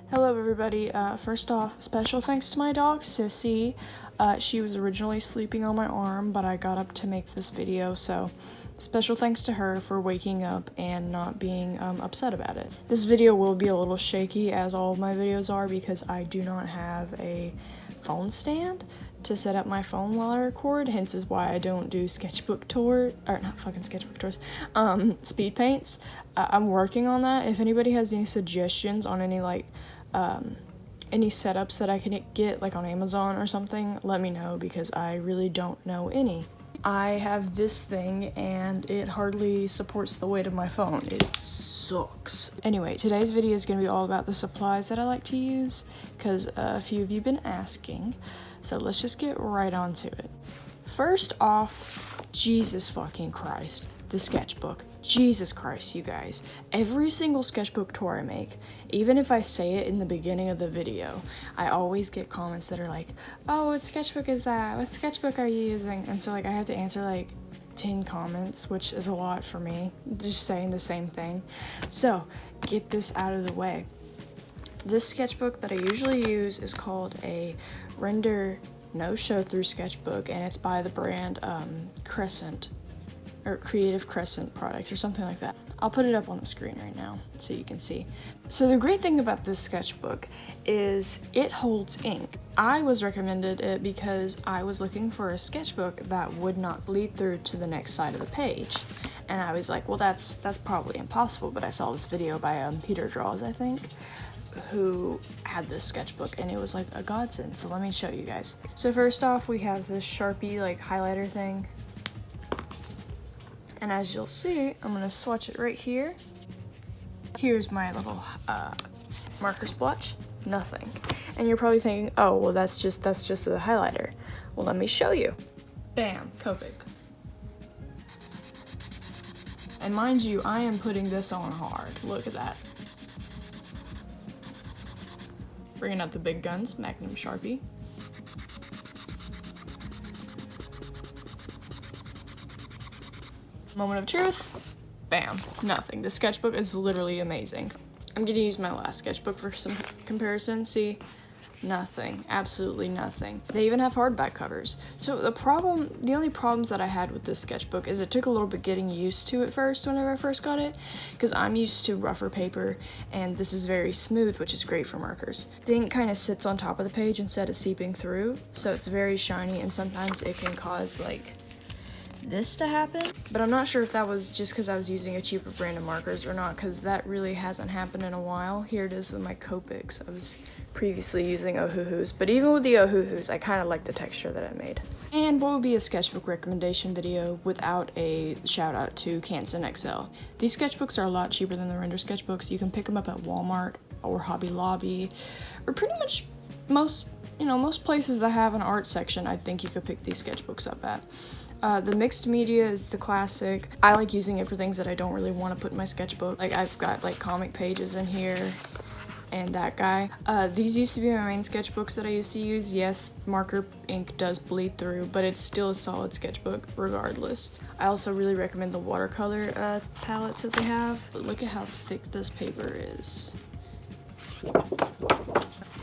Hello everybody, first off, special thanks to my dog, Sissy. She was originally sleeping on my arm, but I got up to make this video, so special thanks to her for waking up and not being upset about it. This video will be a little shaky, as all of my videos are, because I do not have a phone stand to set up my phone while I record, hence is why I don't do sketchbook tour, or not fucking sketchbook tours, speed paints. I'm working on that. If anybody has any suggestions on any setups that I can get like on Amazon or something, let me know, because I really don't know any. I have this thing and it hardly supports the weight of my phone. It sucks. Anyway, today's video is going to be all about the supplies that I like to use, because a few of you have been asking, so let's just get right on to it. First off, Jesus fucking Christ, the sketchbook. Jesus Christ, you guys. Every single sketchbook tour I make, even if I say it in the beginning of the video, I always get comments that are like, oh, what sketchbook is that? What sketchbook are you using? And so like I have to answer like 10 comments, which is a lot for me, just saying the same thing. So get this out of the way. This sketchbook that I usually use is called a Render No Show Through sketchbook, and it's by the brand Crescent, or Creative Crescent products or something like that. I'll put it up on the screen right now so you can see. So the great thing about this sketchbook is it holds ink. I was recommended it because I was looking for a sketchbook that would not bleed through to the next side of the page. And I was like, well, that's probably impossible, but I saw this video by Peter Draws, I think, who had this sketchbook, and it was like a godsend. So let me show you guys. So first off, we have this Sharpie like highlighter thing. And as you'll see, I'm gonna swatch it right here. Here's my little marker splotch. Nothing. And you're probably thinking, oh, well, that's just a highlighter. Well, let me show you. Bam, Copic. And mind you, I am putting this on hard. Look at that. Bringing out the big guns, Magnum Sharpie. Moment of truth, bam, nothing. The sketchbook is literally amazing. I'm gonna use my last sketchbook for some comparison. See, nothing, absolutely nothing. They even have hardback covers. So the only problems that I had with this sketchbook is it took a little bit getting used to at first whenever I first got it, because I'm used to rougher paper, and this is very smooth, which is great for markers. The ink kind of sits on top of the page instead of seeping through, so it's very shiny, and sometimes it can cause like this to happen, but I'm not sure if that was just because I was using a cheaper brand of markers or not, because that really hasn't happened in a while. Here it is with my Copics. I was previously using Ohuhus, but even with the Ohuhus, I kind of like the texture that it made. And what would be a sketchbook recommendation video without a shout out to Canson XL? These sketchbooks are a lot cheaper than the Render sketchbooks. You can pick them up at Walmart or Hobby Lobby, or pretty much most places that have an art section. I think you could pick these sketchbooks up at. The mixed media is the classic. I like using it for things that I don't really want to put in my sketchbook. Like I've got like comic pages in here and that guy. These used to be my main sketchbooks that I used to use. Yes, marker ink does bleed through, but it's still a solid sketchbook regardless. I also really recommend the watercolor palettes that they have. But look at how thick this paper is.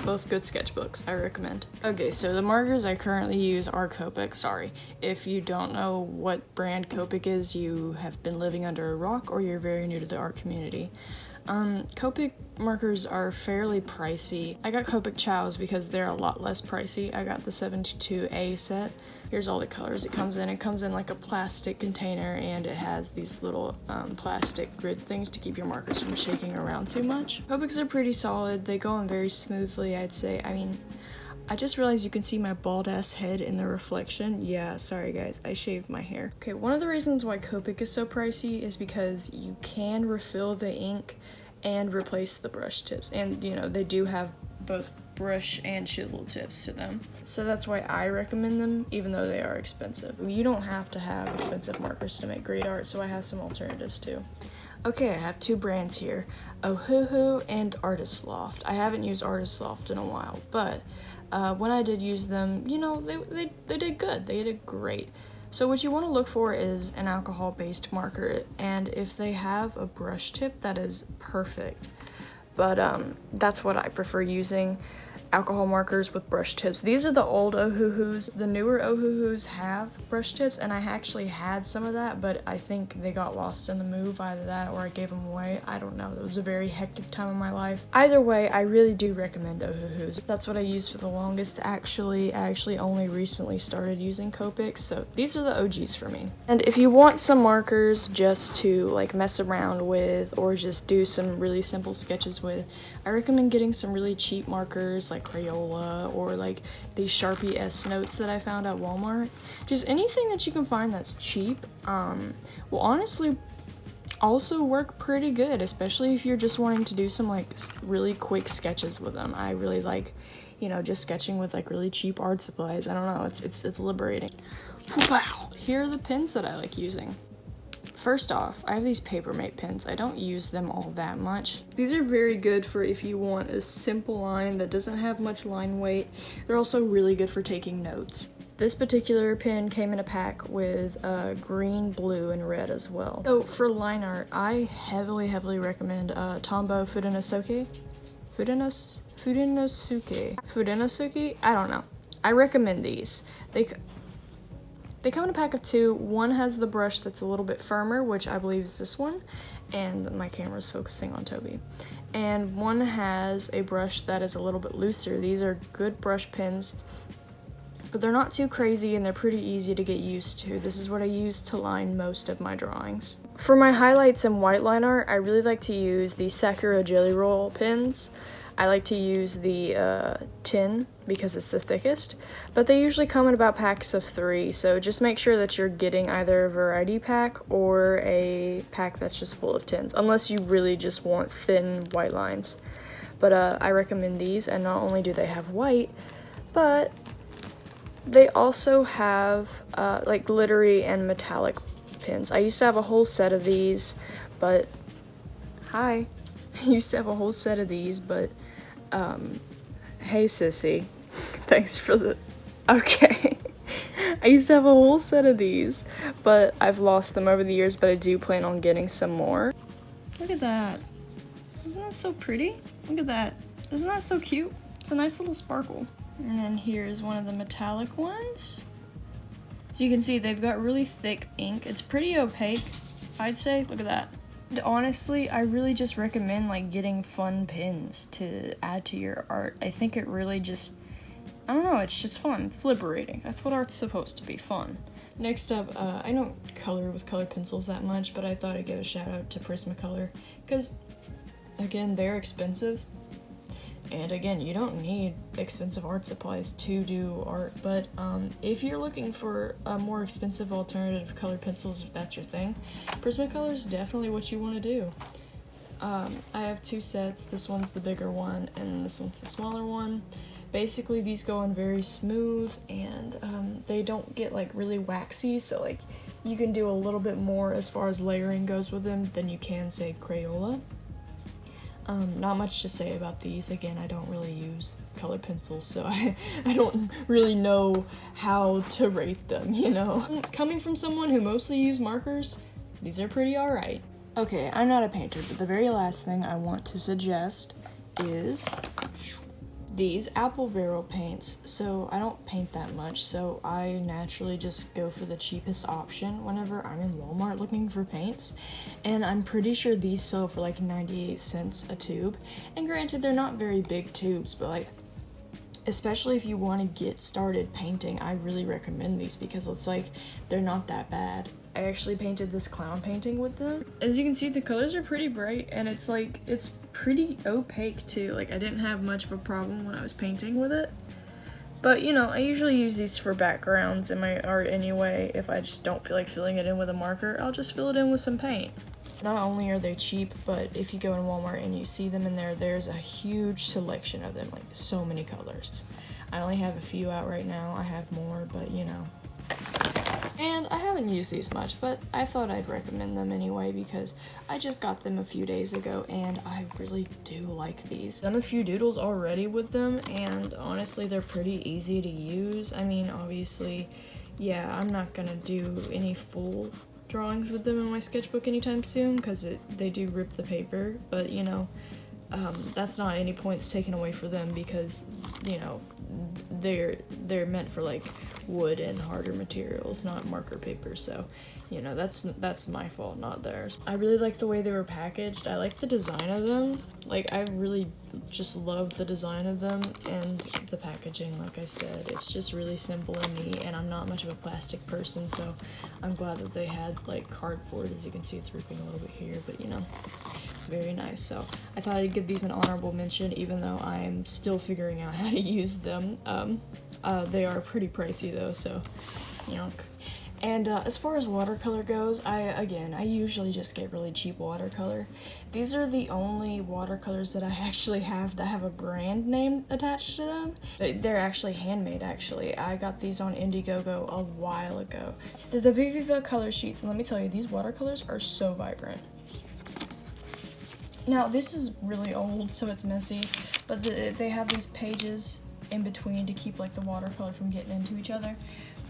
Both good sketchbooks, I recommend. Okay, so the markers I currently use are Copic. Sorry, if you don't know what brand Copic is, you have been living under a rock or you're very new to the art community. Copic markers are fairly pricey. I got Copic Chows because they're a lot less pricey. I got the 72A set. Here's all the colors it comes in. It comes in like a plastic container, and it has these little plastic grid things to keep your markers from shaking around too much. Copics are pretty solid. They go on very smoothly, I'd say. I mean, I just realized you can see my bald ass head in the reflection. Yeah, sorry guys, I shaved my hair. Okay, one of the reasons why Copic is so pricey is because you can refill the ink and replace the brush tips. And you know, they do have both brush and chisel tips to them. So that's why I recommend them, even though they are expensive. You don't have to have expensive markers to make great art, so I have some alternatives too. Okay, I have two brands here, Ohuhu and Artist Loft. I haven't used Artist Loft in a while, but when I did use them, you know, they did good. They did great. So what you want to look for is an alcohol-based marker, and if they have a brush tip, that is perfect. but that's what I prefer using. Alcohol markers with brush tips. These are the old Ohuhus. The newer Ohuhus have brush tips, and I actually had some of that, but I think they got lost in the move, either that or I gave them away. I don't know. It was a very hectic time in my life. Either way, I really do recommend Ohuhus. That's what I used for the longest. Actually, I only recently started using Copics, so these are the OGs for me. And if you want some markers just to like mess around with or just do some really simple sketches with, I recommend getting some really cheap markers like Crayola or like these Sharpie S notes that I found at Walmart. Just anything that you can find that's cheap will honestly also work pretty good, especially if you're just wanting to do some like really quick sketches with them. I really like, you know, just sketching with like really cheap art supplies. I don't know, it's liberating. Wow. Here are the pens that I like using. First off, I have these Papermate pens. I don't use them all that much. These are very good for if you want a simple line that doesn't have much line weight. They're also really good for taking notes. This particular pen came in a pack with green, blue, and red as well. So for line art, I heavily recommend Tombow Fudenosuke? Fudenosuke? I don't know. I recommend these. They come in a pack of 2. One has the brush that's a little bit firmer, which I believe is this one, and my camera's focusing on Toby. And one has a brush that is a little bit looser. These are good brush pens, but they're not too crazy and they're pretty easy to get used to. This is what I use to line most of my drawings. For my highlights and white line art, I really like to use the Sakura Jelly Roll pens. I like to use the tin because it's the thickest, but they usually come in about packs of 3, so just make sure that you're getting either a variety pack or a pack that's just full of tins, unless you really just want thin white lines. But I recommend these, and not only do they have white, but they also have like glittery and metallic pins. I used to have a whole set of these, but I used to have a whole set of these, but hey sissy, thanks for the, okay. I used to have a whole set of these, but I've lost them over the years, but I do plan on getting some more. Look at that. Isn't that so pretty? Look at that. Isn't that so cute? It's a nice little sparkle. And then here's one of the metallic ones. So you can see they've got really thick ink. It's pretty opaque, I'd say. Look at that. And honestly, I really just recommend like getting fun pins to add to your art. I think it really just, I don't know, it's just fun. It's liberating. That's what art's supposed to be, fun. Next up, I don't color with colored pencils that much, but I thought I'd give a shout out to Prismacolor, because again, they're expensive. And again, you don't need expensive art supplies to do art, but if you're looking for a more expensive alternative colored pencils, if that's your thing, Prismacolor is definitely what you want to do. I have 2 sets. This one's the bigger one, and this one's the smaller one. Basically, these go on very smooth, and they don't get like really waxy, so like you can do a little bit more as far as layering goes with them than you can, say, Crayola. Not much to say about these. Again, I don't really use colored pencils, so I don't really know how to rate them, you know? Coming from someone who mostly used markers, these are pretty alright. Okay, I'm not a painter, but the very last thing I want to suggest is these Apple Barrel paints. So I don't paint that much, so I naturally just go for the cheapest option whenever I'm in Walmart looking for paints, and I'm pretty sure these sell for like 98 cents a tube. And granted, they're not very big tubes, but like, especially if you want to get started painting, I really recommend these because it's like, they're not that bad. I actually painted this clown painting with them. As you can see, the colors are pretty bright, and it's like, it's pretty opaque too. Like, I didn't have much of a problem when I was painting with it. But, you know, I usually use these for backgrounds in my art anyway. If I just don't feel like filling it in with a marker, I'll just fill it in with some paint. Not only are they cheap, but if you go in Walmart and you see them in there, there's a huge selection of them, like so many colors. I only have a few out right now. I have more, but you know. And I haven't used these much, but I thought I'd recommend them anyway because I just got them a few days ago and I really do like these. Done a few doodles already with them, and honestly they're pretty easy to use. I mean, obviously, yeah, I'm not gonna do any full drawings with them in my sketchbook anytime soon because they do rip the paper, but you know, that's not any points taken away for them because, you know, they're meant for like wood and harder materials, not marker paper, so you know, that's my fault, not theirs. I really like the way they were packaged. I like the design of them. Like, I really just love the design of them, and the packaging, like I said, it's just really simple and neat, and I'm not much of a plastic person, so I'm glad that they had like cardboard. As you can see, it's ripping a little bit here, but you know, it's very nice. So I thought I'd give these an honorable mention, even though I'm still figuring out how to use them. They are pretty pricey though, so you know. And as far as watercolor goes, I usually just get really cheap watercolor. These are the only watercolors that I actually have that have a brand name attached to them. They're actually handmade, actually. I got these on Indiegogo a while ago. The Viva color sheets, and let me tell you, these watercolors are so vibrant. Now, this is really old, so it's messy, but they have these pages in between to keep like the watercolor from getting into each other.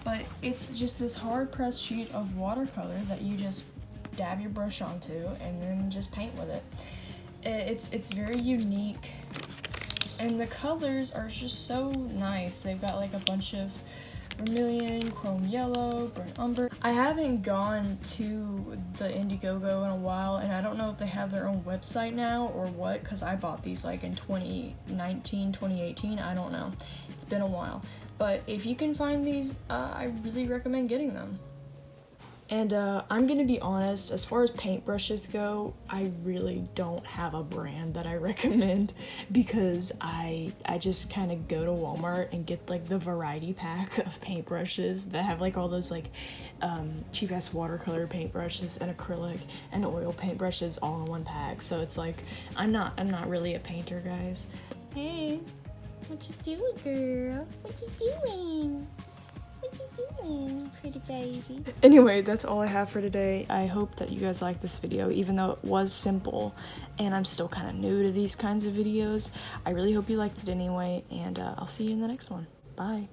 But it's just this hard pressed sheet of watercolor that you just dab your brush onto and then just paint with it. It's very unique, and the colors are just so nice. They've got like a bunch of vermilion, chrome yellow, burnt umber. I haven't gone to the Indiegogo in a while, and I don't know if they have their own website now or what, because I bought these like in 2019, 2018, I don't know. It's been a while. But if you can find these, I really recommend getting them. And I'm gonna be honest, as far as paintbrushes go, I really don't have a brand that I recommend, because I just kind of go to Walmart and get like the variety pack of paintbrushes that have like all those like cheap ass watercolor paintbrushes and acrylic and oil paintbrushes all in one pack. So it's like, I'm not really a painter, guys. Hey, what you doing, girl? What you doing? What you doing, pretty baby? Anyway, that's all I have for today. I hope that you guys liked this video, even though it was simple and I'm still kind of new to these kinds of videos. I really hope you liked it anyway, and I'll see you in the next one. Bye.